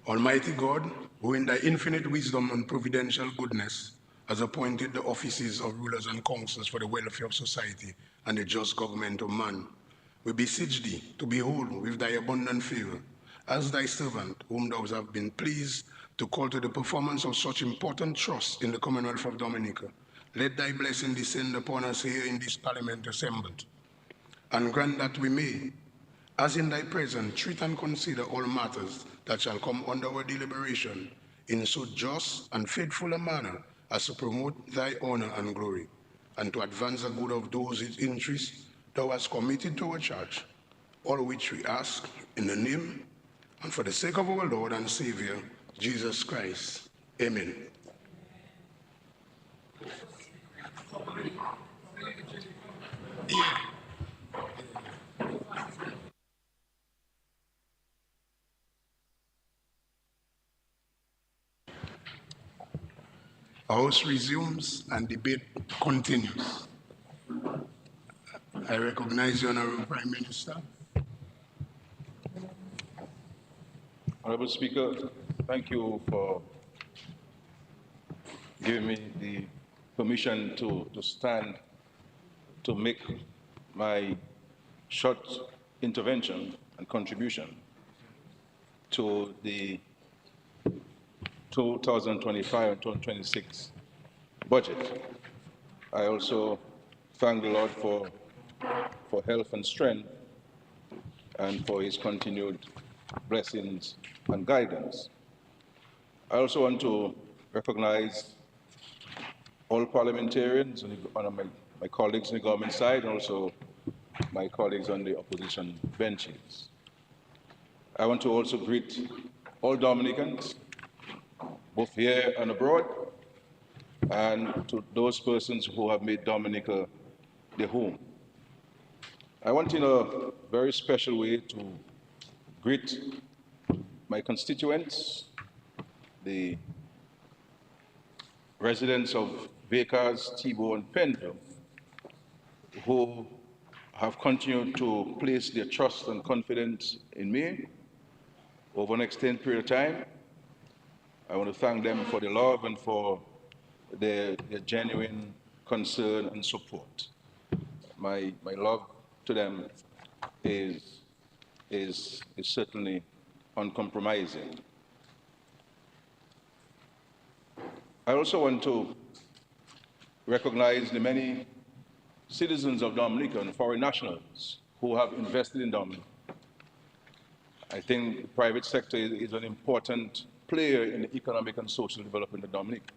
Almighty God, who in thy infinite wisdom and providential goodness has appointed the offices of rulers and councils for the welfare of society and the just government of man, we beseech thee to behold with thy abundant favor, as thy servant, whom thou hast been pleased to call to the performance of such important trusts in the Commonwealth of Dominica. Let thy blessing descend upon us here in this parliament assembled, and grant that we may, as in thy presence, treat and consider all matters that shall come under our deliberation in so just and faithful a manner as to promote thy honor and glory, and to advance the good of those whose interests thou hast committed to our church, all which we ask in the name and for the sake of our Lord and Savior, Jesus Christ. Amen. House resumes and debate continues. I recognize the Honorable Prime Minister. Honorable Speaker, thank you for giving me the permission to stand to make my short intervention and contribution to the 2025 and 2026 budget. I also thank the Lord for health and strength and for his continued blessings and guidance. I also want to recognize all parliamentarians and my colleagues on the government side, and also my colleagues on the opposition benches. I want to also greet all Dominicans, both here and abroad, and to those persons who have made Dominica their home. I want in a very special way to greet my constituents, the residents of Bakers, Tebow, and Penville, who have continued to place their trust and confidence in me over an extended period of time. I want to thank them for their love and for their genuine concern and support. My love to them is certainly uncompromising. I also want to recognize the many citizens of Dominica and foreign nationals who have invested in Dominica. I think the private sector is an important player in the economic and social development of Dominica.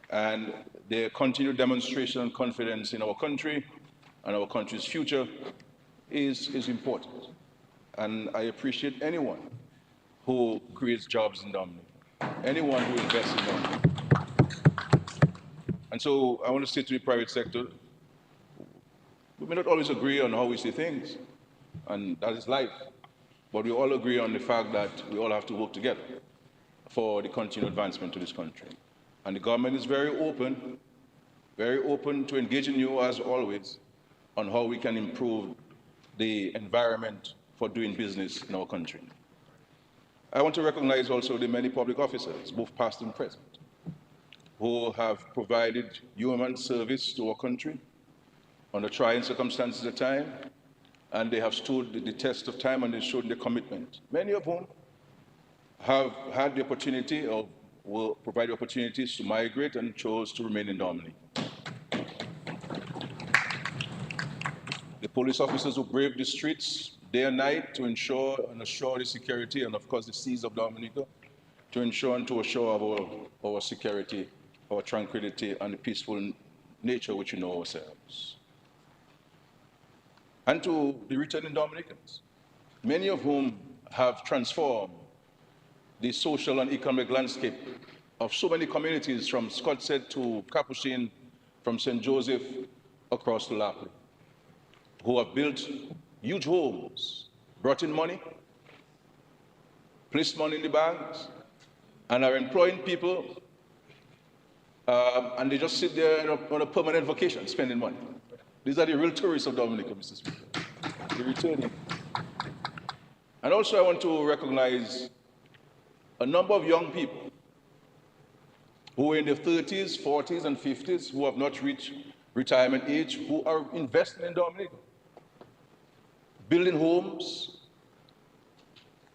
And their continued demonstration and confidence in our country and our country's future is important. And I appreciate anyone who creates jobs in Dominica, anyone who invests in Dominica. And so I want to say to the private sector, we may not always agree on how we see things, and that is life, but we all agree on the fact that we all have to work together for the continued advancement of this country. And the government is very open to engaging you, as always, on how we can improve the environment for doing business in our country. I want to recognize also the many public officers, both past and present, who have provided human service to our country under trying circumstances at time, and they have stood the test of time and they showed their commitment. Many of whom have had the opportunity or will provide opportunities to migrate and chose to remain in Dominica. The police officers who brave the streets day and night to ensure and assure the security, and of course the seas of Dominica, to ensure and to assure of our security, our tranquility, and the peaceful nature which we know ourselves. And to the returning Dominicans, many of whom have transformed the social and economic landscape of so many communities, from Scottshead to Capuchin, from St. Joseph across to Lapley, who have built huge homes, brought in money, placed money in the banks, and are employing people, and they just sit there on a permanent vacation, spending money. These are the real tourists of Dominica, Mr. Speaker, the returning. And also I want to recognize a number of young people who are in their 30s, 40s, and 50s, who have not reached retirement age, who are investing in Dominica, building homes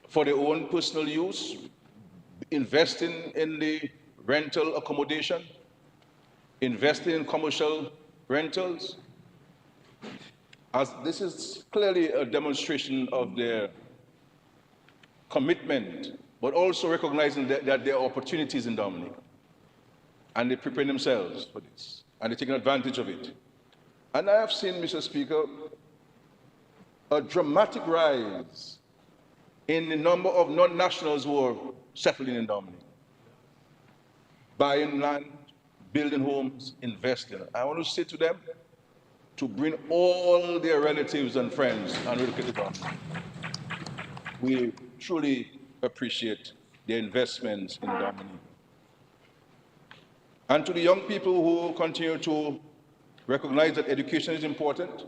for their own personal use, investing in the rental accommodation, investing in commercial rentals. As this is clearly a demonstration of their commitment, but also recognizing that there are opportunities in Dominica. And they're preparing themselves for this, and they're taking advantage of it. And I have seen, Mr. Speaker, a dramatic rise in the number of non-nationals who are settling in Dominica, buying land, building homes, investing. I want to say to them to bring all their relatives and friends and relocate to Dominica. We truly appreciate their investments in Dominica. And to the young people who continue to recognize that education is important,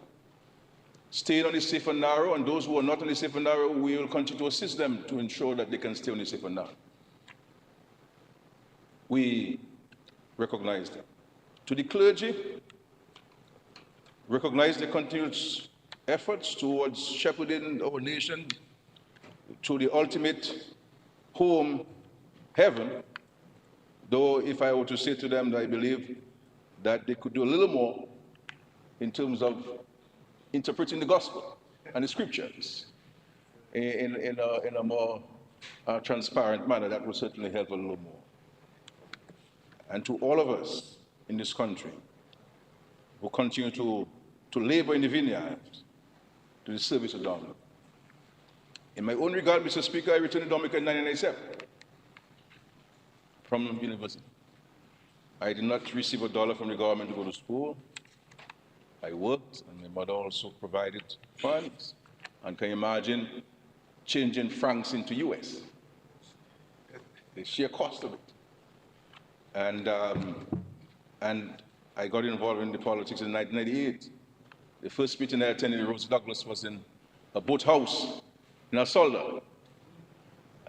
staying on the safe and narrow, and those who are not on the safe and narrow, we will continue to assist them to ensure that they can stay on the safe and narrow. We recognize that. To the clergy, recognize the continuous efforts towards shepherding our nation to the ultimate home, heaven. Though if I were to say to them that I believe that they could do a little more in terms of interpreting the gospel and the scriptures in a more transparent manner, that would certainly help a little more. And to all of us in this country who continue to labor in the vineyard to the service of Dominica. In my own regard, Mr. Speaker, I returned to Dominica in 1997 from university. I did not receive $1 from the government to go to school. I worked, and my mother also provided funds. And can you imagine changing francs into US? The sheer cost of it. And I got involved in the politics in 1998. The first meeting I attended in Rose Douglas was in a boathouse in Asolda.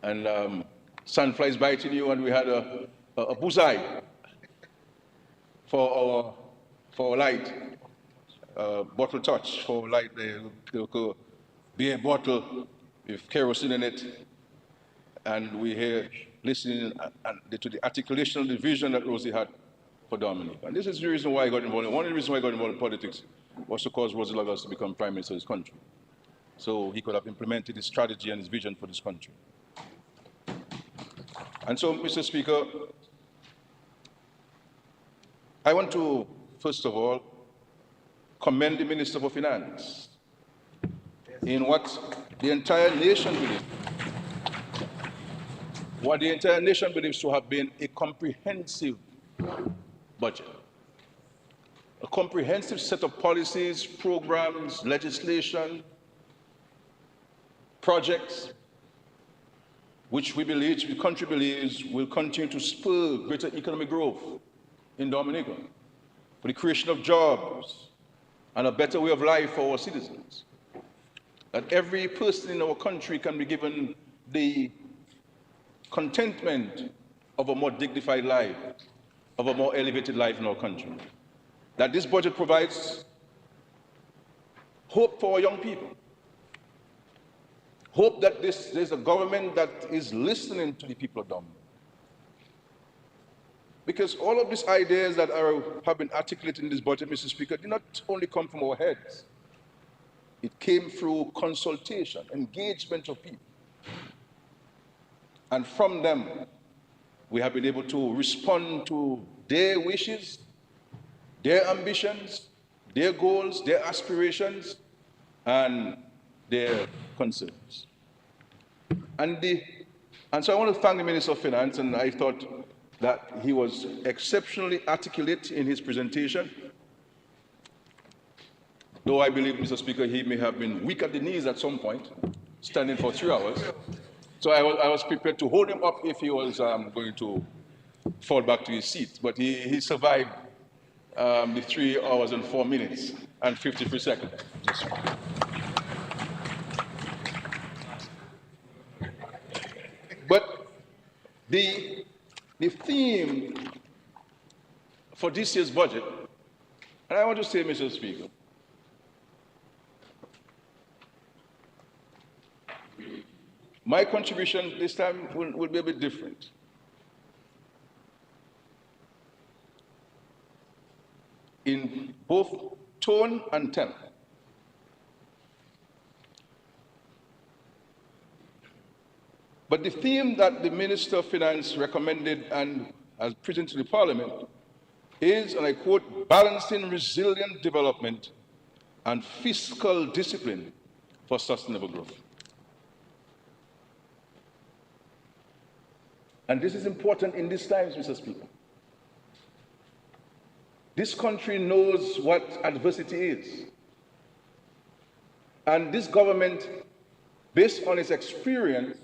And sun flies biting you, and we had a bullseye for our light, bottle touch for light, the beer bottle with kerosene in it, and we hear listening to the articulation of the vision that Rosie had for Dominic. And this is the reason why I got involved. One of the reasons why I got involved in politics was to cause Rosie Douglas to become Prime Minister of this country, so he could have implemented his strategy and his vision for this country. And so, Mr. Speaker, I want to, first of all, commend the Minister for Finance in what the entire nation believes. What the entire nation believes to have been a comprehensive budget. A comprehensive set of policies, programs, legislation, projects, which we believe, the country believes, will continue to spur greater economic growth in Dominica, for the creation of jobs and a better way of life for our citizens. That every person in our country can be given the contentment of a more dignified life, of a more elevated life in our country. That this budget provides hope for our young people. Hope that there's a government that is listening to the people of Dominica. Because all of these ideas that have been articulated in this budget, Mr. Speaker, did not only come from our heads. It came through consultation, engagement of people. And from them, we have been able to respond to their wishes, their ambitions, their goals, their aspirations, and their concerns. And so I want to thank the Minister of Finance, and I thought that he was exceptionally articulate in his presentation. Though I believe, Mr. Speaker, he may have been weak at the knees at some point, standing for 3 hours. So I was prepared to hold him up if he was going to fall back to his seat. But he survived the 3 hours and 4 minutes and 53 seconds. But The theme for this year's budget, and I want to say, Mr. Speaker, my contribution this time will be a bit different. In both tone and tenor. But the theme that the Minister of Finance recommended and has presented to the Parliament is, and I quote, balancing resilient development and fiscal discipline for sustainable growth. And this is important in these times, Mr. Speaker. This country knows what adversity is. And this government, based on its experience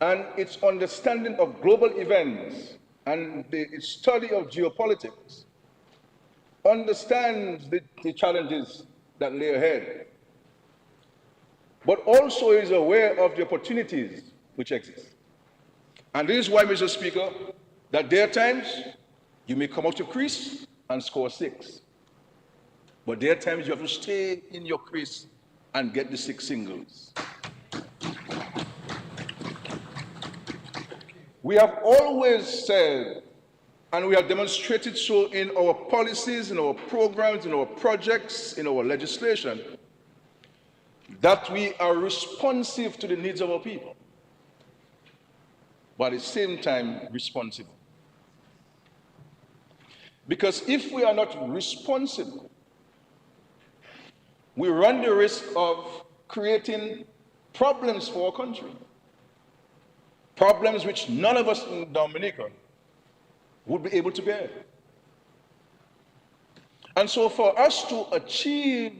and its understanding of global events and its study of geopolitics, understands the challenges that lay ahead, but also is aware of the opportunities which exist. And this is why, Mr. Speaker, that there are times you may come out to crease and score 6. But there are times you have to stay in your crease and get the 6 singles. We have always said, and we have demonstrated so in our policies, in our programs, in our projects, in our legislation, that we are responsive to the needs of our people, but at the same time responsible. Because if we are not responsible, we run the risk of creating problems for our country. Problems which none of us in Dominica would be able to bear. And so for us to achieve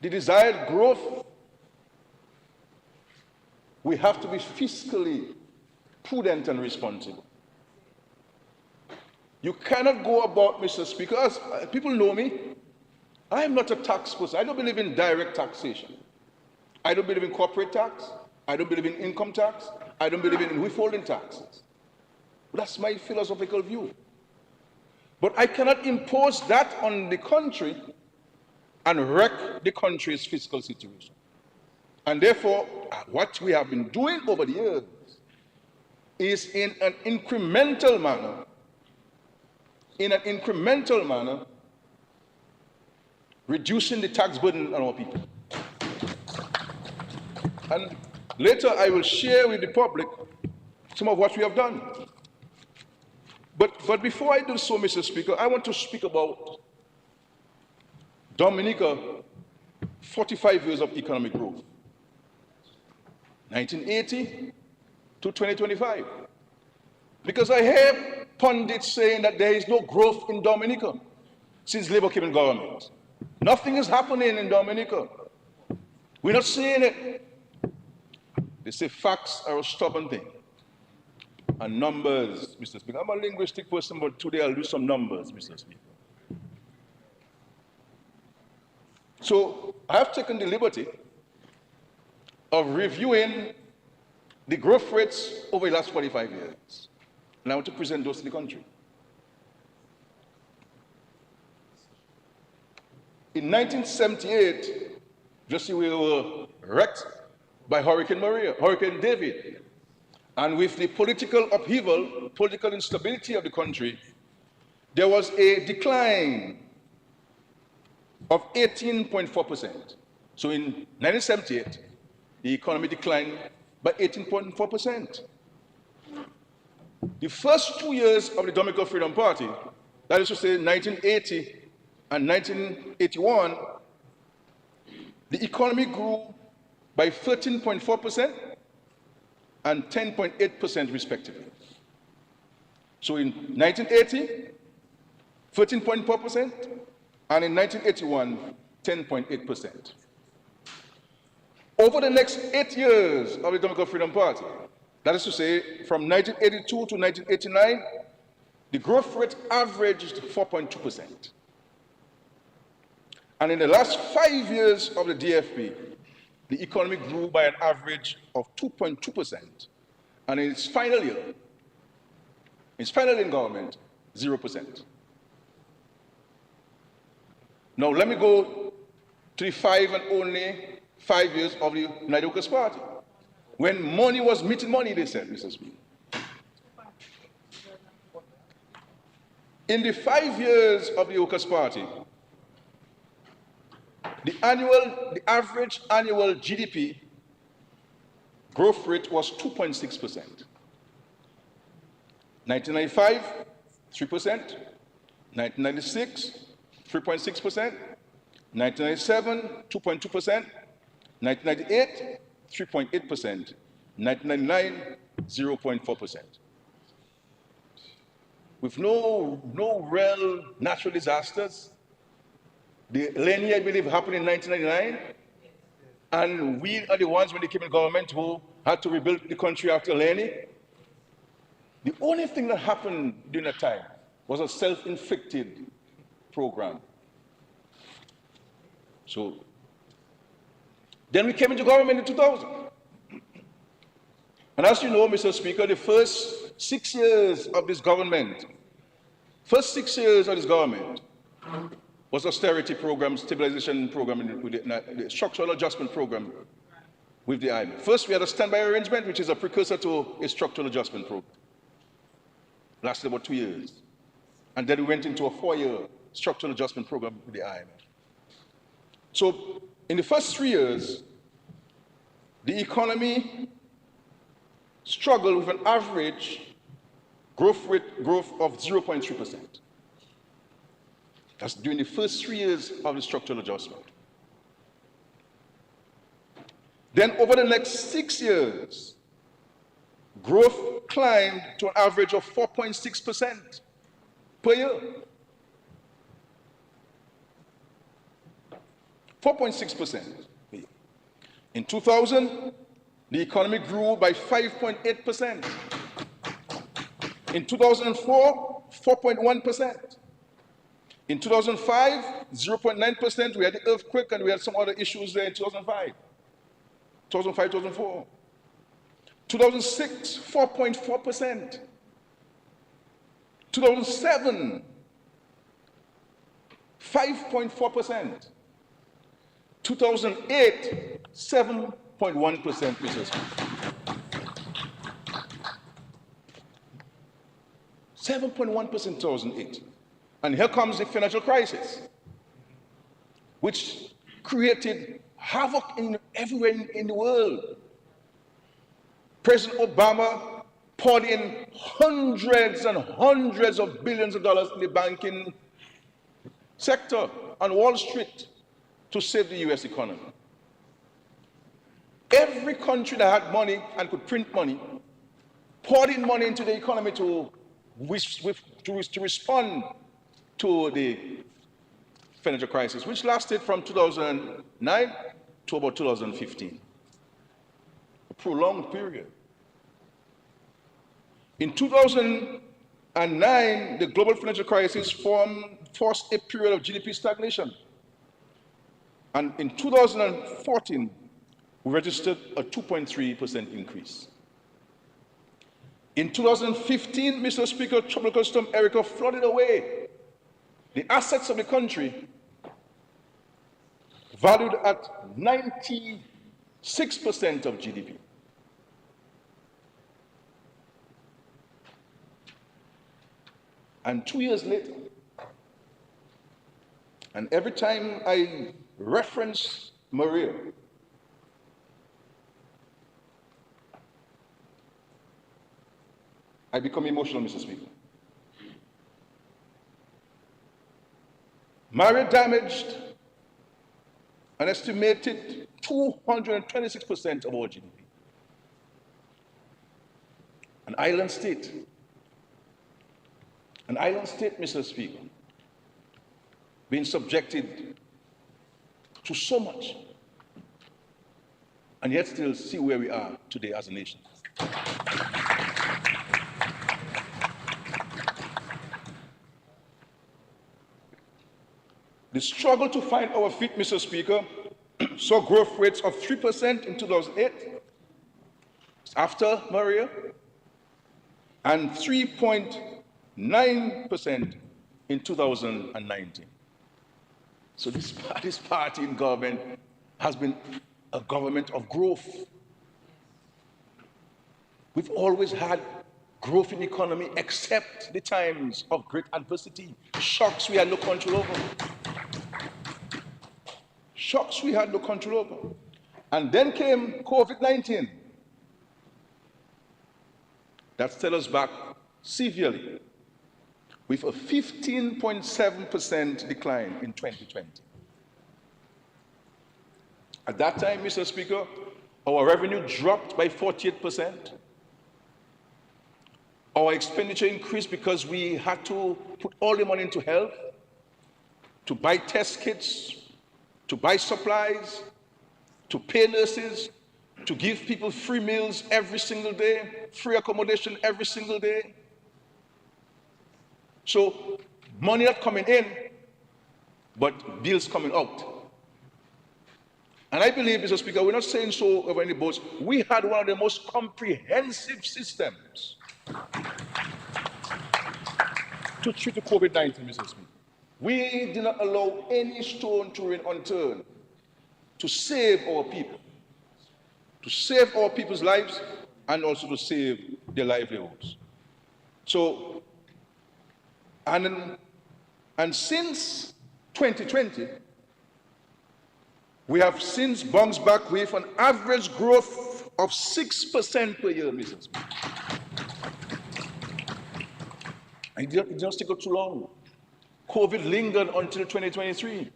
the desired growth, we have to be fiscally prudent and responsible. You cannot go about, Mr. Speaker, as people know me, I am not a tax person. I don't believe in direct taxation. I don't believe in corporate tax. I don't believe in income tax. I don't believe in withholding taxes. That's my philosophical view. But I cannot impose that on the country and wreck the country's fiscal situation. And therefore, what we have been doing over the years is in an incremental manner, reducing the tax burden on our people. And later I will share with the public some of what we have done. But before I do so, Mr. Speaker, I want to speak about Dominica, 45 years of economic growth, 1980 to 2025. Because I hear pundits saying that there is no growth in Dominica since Labour came in government. Nothing is happening in Dominica. We're not seeing it. They say facts are a stubborn thing. And numbers, Mr. Speaker. I'm a linguistic person, but today I'll do some numbers, Mr. Speaker. So I have taken the liberty of reviewing the growth rates over the last 45 years. And I want to present those to the country. In 1978, just we were wrecked by Hurricane David. And with the political upheaval, political instability of the country, there was a decline of 18.4%. So in 1978, the economy declined by 18.4%. The first 2 years of the Dominican Freedom Party, that is to say 1980 and 1981, the economy grew by 13.4% and 10.8% respectively. So in 1980, 13.4%, and in 1981, 10.8%. Over the next 8 years of the Dominican Freedom Party, that is to say, from 1982 to 1989, the growth rate averaged 4.2%. And in the last 5 years of the DFP, the economy grew by an average of 2.2%, and in its final year in government, 0%. Now let me go to the 5 and only 5 years of the United Workers' Party, when money was meeting money, they said, Mr. Speaker. In the 5 years of the Workers' Party, the average annual GDP growth rate was 2.6%. 1995, 3%. 1996, 3.6%. 1997, 2.2%. 1998, 3.8%. 1999, 0.4%. With no real natural disasters. The Lenny, I believe, happened in 1999, and we are the ones, when they came in government, who had to rebuild the country after Lenny. The only thing that happened during that time was a self-inflicted program. So then we came into government in 2000. And as you know, Mr. Speaker, the first 6 years of this government, was austerity program, stabilization program, with the structural adjustment program with the IMF. First, we had a standby arrangement, which is a precursor to a structural adjustment program. Lasted about 2 years. And then we went into a 4-year structural adjustment program with the IMF. So in the first 3 years, the economy struggled with an average growth of 0.3%. That's during the first 3 years of the structural adjustment. Then over the next 6 years, growth climbed to an average of 4.6% per year. 4.6%. In 2000, the economy grew by 5.8%. In 2004, 4.1%. In 2005, 0.9%. We had the earthquake and we had some other issues there in 2005, 2004. 2006, 4.4%. 2007, 5.4%. 2008, 7.1%, Mr. Speaker. 7.1% in 2008. And here comes the financial crisis, which created havoc everywhere in the world. President Obama poured in hundreds and hundreds of billions of dollars in the banking sector on Wall Street to save the US economy. Every country that had money and could print money poured in money into the economy to respond to the financial crisis, which lasted from 2009 to about 2015. A prolonged period. In 2009, the global financial crisis forced a period of GDP stagnation. And in 2014, we registered a 2.3% increase. In 2015, Mr. Speaker, Tropical Storm Erica flooded away the assets of the country, valued at 96% of GDP. And 2 years later, and every time I reference Maria, I become emotional, Mr. Speaker. Maria damaged an estimated 226% of our GDP. An island state, Mr. Speaker, being subjected to so much, and yet still see where we are today as a nation. The struggle to find our feet, Mr. Speaker, saw growth rates of 3% in 2008, after Maria, and 3.9% in 2019. So this party in government has been a government of growth. We've always had growth in the economy, except the times of great adversity, shocks we had no control over. Shocks we had no control over. And then came COVID-19. That set us back severely, with a 15.7% decline in 2020. At that time, Mr. Speaker, our revenue dropped by 48%. Our expenditure increased because we had to put all the money into health, to buy test kits, to buy supplies, to pay nurses, to give people free meals every single day, free accommodation every single day. So money not coming in, but bills coming out. And I believe, Mr. Speaker, we're not saying so over any boats. We had one of the most comprehensive systems to treat the COVID-19, Mr. Speaker. We did not allow any stone to remain unturned to save our people, to save our people's lives, and also to save their livelihoods. So, and since 2020, we have since bounced back with an average growth of 6% per year, Mr. Speaker. It didn't take too long. COVID lingered until 2023.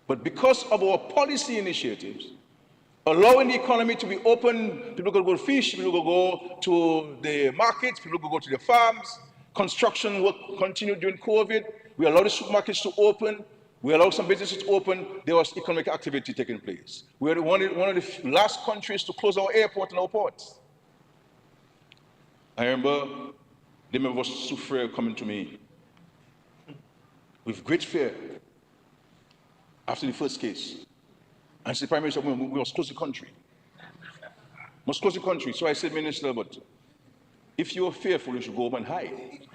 But because of our policy initiatives, allowing the economy to be open, people could go fish, people could go to the markets, people could go to the farms, construction work continued during COVID, we allowed the supermarkets to open, we allowed some businesses to open, there was economic activity taking place. We were one of the last countries to close our airport and our ports. I remember the member of Soufriere coming to me with great fear after the first case. And said, Prime Minister, we must close the country. Must close the country. So I said, Minister, but if you're fearful, you should go home and hide.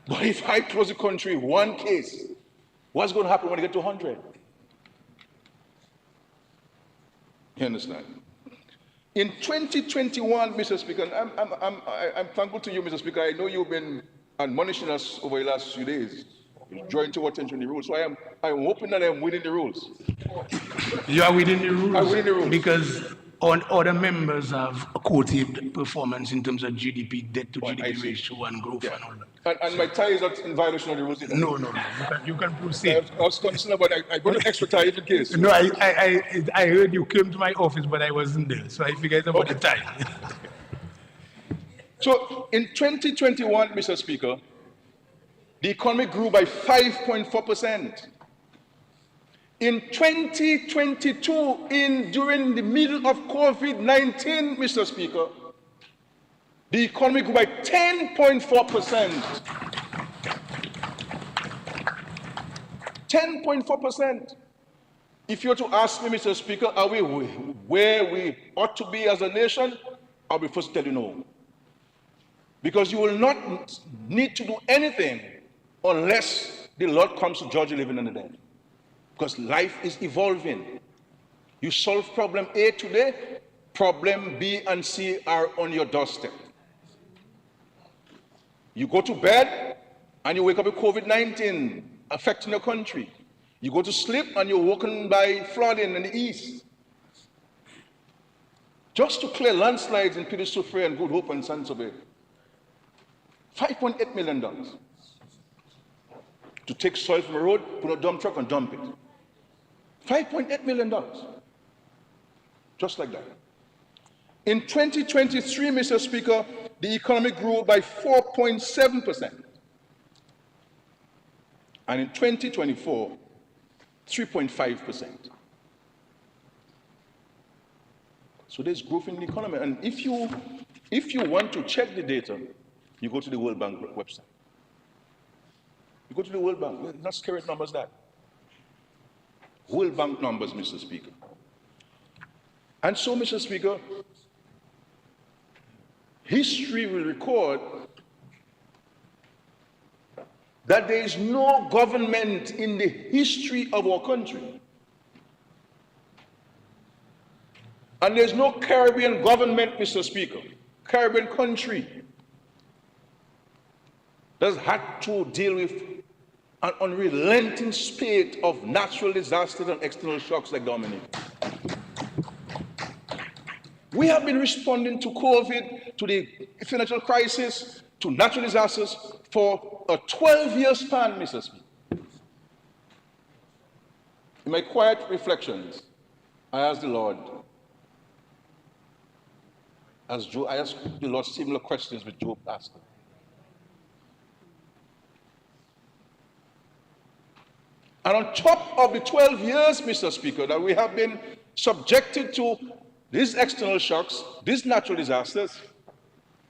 But if I close the country, one case, what's going to happen when you get to 100? You understand? In 2021, Mr. Speaker, I'm thankful to you, Mr. Speaker. I know you've been admonishing us over the last few days, drawing to our attention the rules. So I'm hoping that I'm within the rules. You are within the rules? I'm within the rules. Because other members have quoted performance in terms of GDP, debt to GDP ratio and growth and all that. And my tie is not in violation of the rules either. No. You can proceed. I was concerned about I got an extra tie in case. No, I heard you came to my office, but I wasn't there. So I figured it's about the time. So in 2021, Mr. Speaker, the economy grew by 5.4%. In 2022, during the middle of COVID-19, Mr. Speaker, the economy grew by 10.4%. 10.4%. If you were to ask me, Mr. Speaker, are we where we ought to be as a nation, I'll be first to tell you no. Because you will not need to do anything unless the Lord comes to judge the living and the dead. Because life is evolving. You solve problem A today, problem B and C are on your doorstep. You go to bed and you wake up with COVID-19 affecting your country. You go to sleep and you're woken by flooding in the east. Just to clear landslides in Peter Soufriere and Good Hope and Sansobé. $5.8 million. To take soil from a road, put a dump truck and dump it. $5.8 million. Just like that. In 2023, Mr. Speaker, the economy grew by 4.7%. And in 2024, 3.5%. So there's growth in the economy. And if you want to check the data, you go to the World Bank website. You go to the World Bank. Not scary numbers that. World Bank numbers, Mr. Speaker. And so, Mr. Speaker, history will record that there is no government in the history of our country, and there's no Caribbean government, Mr. Speaker, Caribbean country, that's had to deal with an unrelenting spate of natural disasters and external shocks like Dominic. We have been responding to COVID, to the financial crisis, to natural disasters for a 12-year span, Mr. Speaker. In my quiet reflections, I asked the Lord, I asked the Lord similar questions which Job asked him. And on top of the 12 years, Mr. Speaker, that we have been subjected to these external shocks, these natural disasters,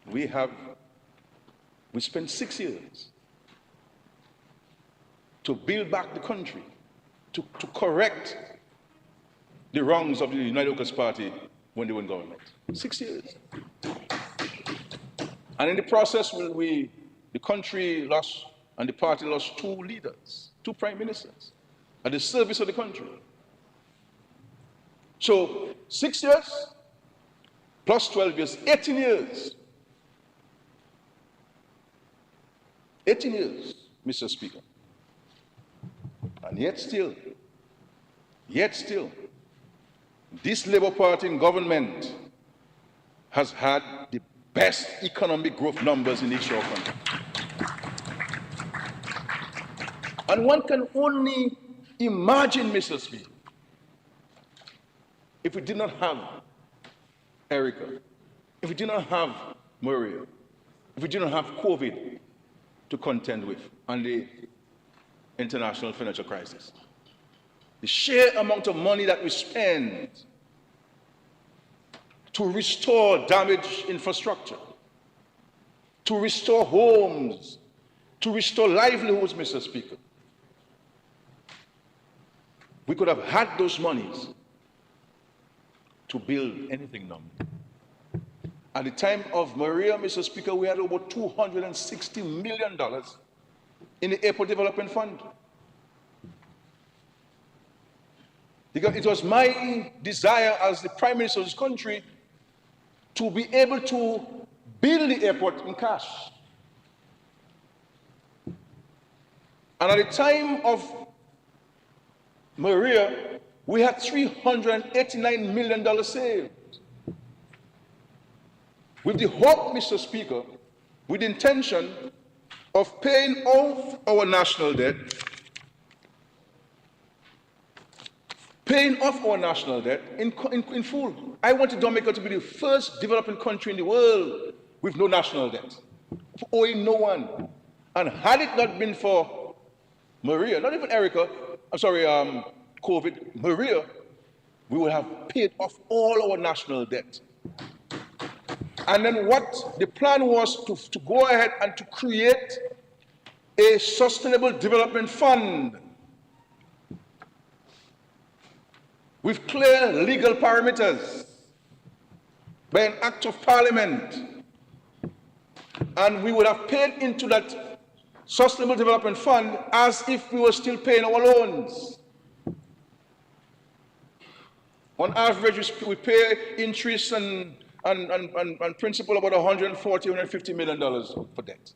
we spent 6 years to build back the country, to correct the wrongs of the United Workers' Party when they were in government. 6 years. And in the process, the country lost, and the party lost 2 leaders, 2 prime ministers, at the service of the country. So 6 years plus 12 years, 18 years. 18 years, Mr. Speaker. And yet still, this Labour Party in government has had the best economic growth numbers in the history of our country. And one can only imagine, Mr. Speaker, if we did not have Erica, if we did not have Maria, if we did not have COVID to contend with and the international financial crisis, the sheer amount of money that we spend to restore damaged infrastructure, to restore homes, to restore livelihoods, Mr. Speaker. We could have had those monies to build anything now. At the time of Maria, Mr. Speaker, we had over $260 million in the Airport Development Fund. Because it was my desire as the Prime Minister of this country to be able to build the airport in cash. And at the time of Maria, we had $389 million saved. With the hope, Mr. Speaker, with the intention of paying off our national debt, in full. I wanted Dominica to be the first developing country in the world with no national debt, owing no one. And had it not been for Maria, not even Erica, COVID, Maria, we would have paid off all our national debt. And then what the plan was to go ahead and to create a sustainable development fund with clear legal parameters by an act of parliament. And we would have paid into that sustainable development fund as if we were still paying our loans. On average, we pay interest and principal about $140, $150 million for debt.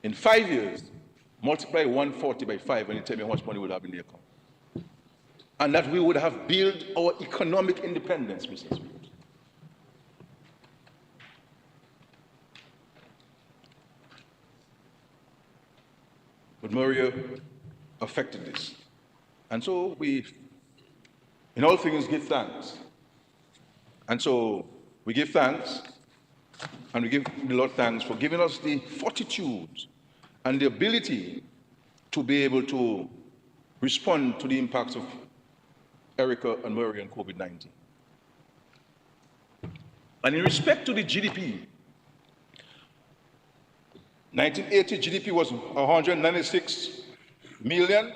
In 5 years, multiply 140 by 5 and you tell me how much money we would have in the account. And that we would have built our economic independence, Mr. Speaker. But Maria affected this. And so we, in all things, give thanks. And so we give thanks, and we give the Lord thanks for giving us the fortitude and the ability to be able to respond to the impacts of Erica and Maria and COVID-19. And in respect to the GDP, 1980 GDP was 196 million.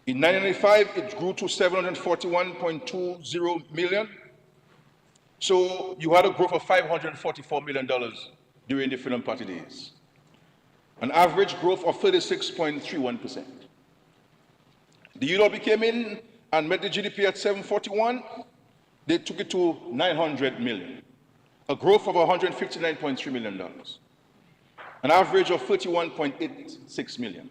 In 1995, it grew to 741.20 million. So you had a growth of $544 million during the Freedom Party days. An average growth of 36.31%. The ULB came in and met the GDP at 741. They took it to 900 million, a growth of $159.3 million, an average of 31.86 million.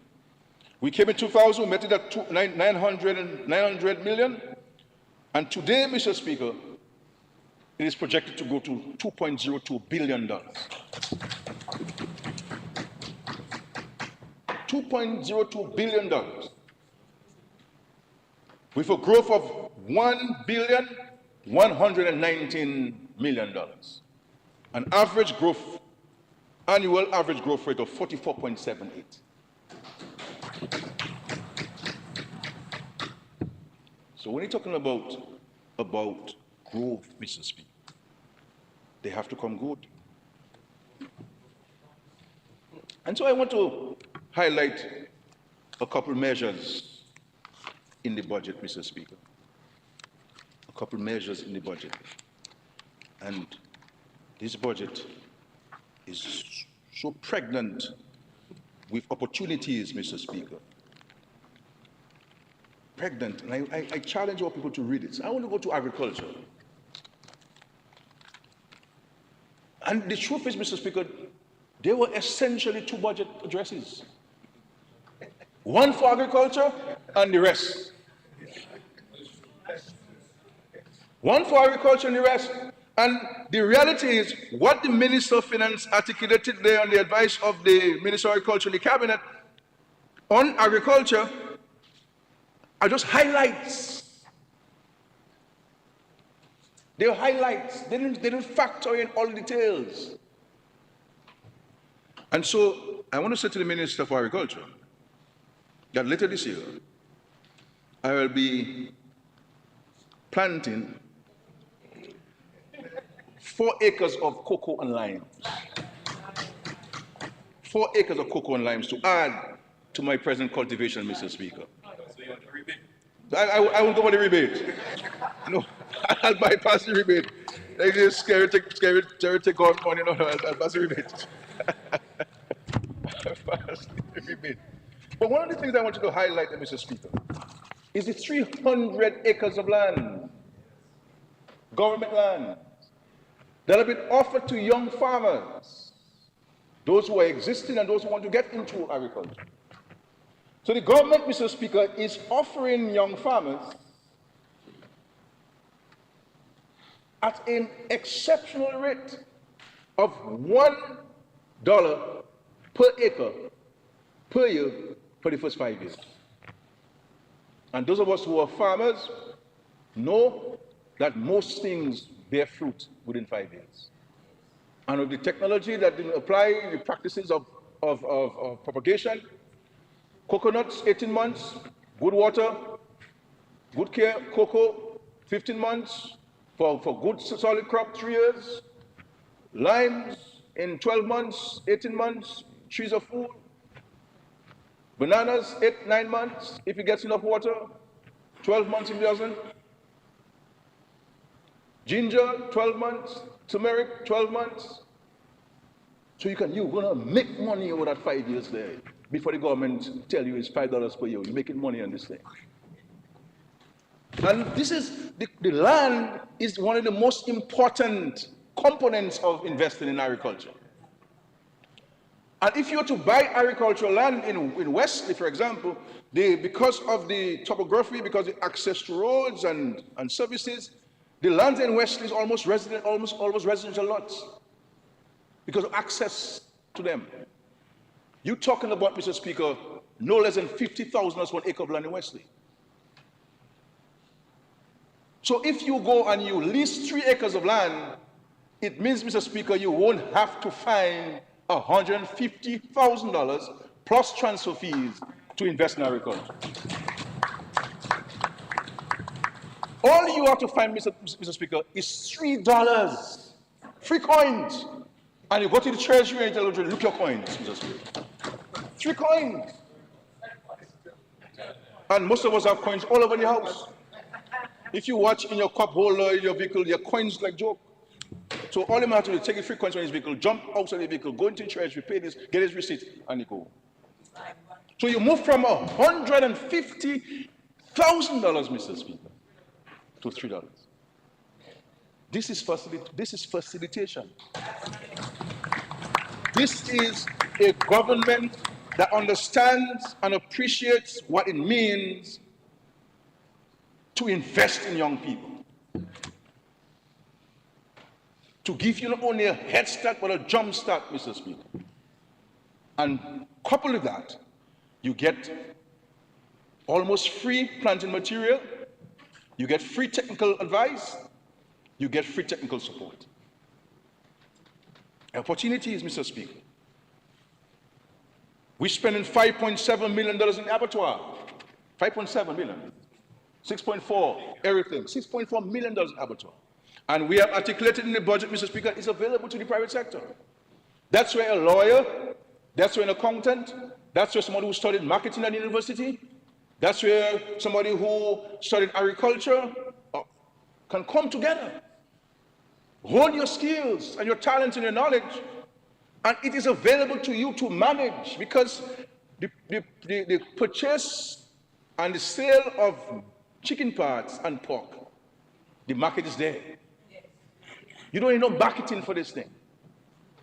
We came in 2000, met it at 900 million, and today, Mr. Speaker, it is projected to go to $2.02 billion. $2.02 billion, with a growth of $1,119 million, an average growth, annual average growth rate of 44.78. So when you're talking about growth, Mr. Speaker, they have to come good. And so I want to highlight a couple measures in the budget, Mr. Speaker. A couple measures in the budget. And this budget is so pregnant with opportunities, Mr. Speaker. Pregnant, and I challenge all people to read it. I want to go to agriculture. And the truth is, Mr. Speaker, there were essentially two budget addresses. One for agriculture and the rest. One for agriculture and the rest. And the reality is, what the Minister of Finance articulated there on the advice of the Minister of Agriculture and the Cabinet on agriculture are just highlights. They're highlights. They didn't factor in all the details. And so I want to say to the Minister for Agriculture that later this year, I will be planting 4 acres of cocoa and limes. 4 acres of cocoa and limes to add to my present cultivation, Mr. Speaker. I won't go for the rebate. No, I'll bypass the rebate. They just scary take off money. No, I'll pass the rebate. I'll pass the rebate. But one of the things I want you to highlight, Mr. Speaker, is the 300 acres of land, government land, that have been offered to young farmers, those who are existing and those who want to get into agriculture. So the government, Mr. Speaker, is offering young farmers at an exceptional rate of $1 per acre per year for the first 5 years. And those of us who are farmers know that most things bear fruit within 5 years. And with the technology that we apply, the practices of propagation, coconuts, 18 months, good water, good care, cocoa, 15 months, for good solid crop, 3 years, limes in 12 months, 18 months, trees of food, bananas, 8, 9 months, if it gets enough water, 12 months if it doesn't, ginger, 12 months, turmeric, 12 months. So you're gonna make money over that 5 years there before the government tell you it's $5 per year. You're making money on this thing. And this is, the land is one of the most important components of investing in agriculture. And if you were to buy agricultural land in Wesley, for example, because of the topography, because of the access to roads and services, the land in Wesley is almost residential lots because of access to them. You're talking about, Mr. Speaker, no less than 50,000 as 1 acre of land in Wesley. So if you go and you lease 3 acres of land, it means, Mr. Speaker, you won't have to find $150,000 plus transfer fees to invest in agriculture. All you have to find, Mr. Speaker, is $3, free coins. And you go to the treasury and you tell them, look your coins, Mr. Speaker. 3 coins. And most of us have coins all over the house. If you watch in your cup holder, in your vehicle, your coins like joke. So all you have to do is take a free coins from his vehicle, jump outside the vehicle, go into church, pay this, get his receipt, and you go. So you move from $150,000, Mr. Speaker, to $3. This is facilitation. This is a government that understands and appreciates what it means to invest in young people. To give you not only a head start, but a jump start, Mr. Speaker. And coupled with that, you get almost free planting material, you get free technical advice, you get free technical support. Opportunities, Mr. Speaker. We're spending $5.7 million in abattoir. 5.7 million. 6.4, everything. $6.4 million in abattoir. And we have articulated in the budget, Mr. Speaker, it's available to the private sector. That's where a lawyer, that's where an accountant, that's where somebody who studied marketing at the university, that's where somebody who studied agriculture can come together. Hold your skills and your talents and your knowledge, and it is available to you to manage, because the purchase and the sale of chicken parts and pork, the market is there. You don't need no marketing for this thing.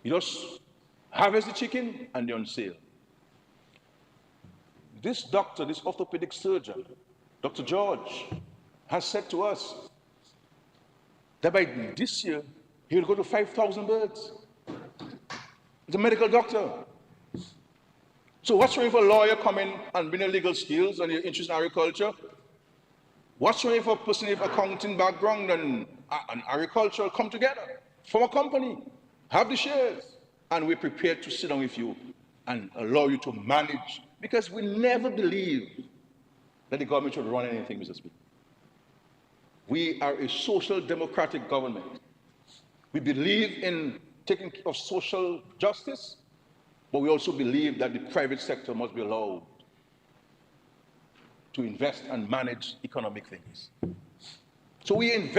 You just harvest the chicken and they're on sale. This doctor, this orthopedic surgeon, Dr. George, has said to us that by this year, he will go to 5,000 birds. He's a medical doctor. So what's wrong for a lawyer coming and bring your legal skills and your interest in agriculture? What's wrong for a person with accounting background and agriculture come together, form a company, have the shares, and we're prepared to sit down with you and allow you to manage, because we never believe that the government should run anything, Mr. Speaker. We are a social democratic government. We believe in taking care of social justice, but we also believe that the private sector must be allowed to invest and manage economic things. So we invest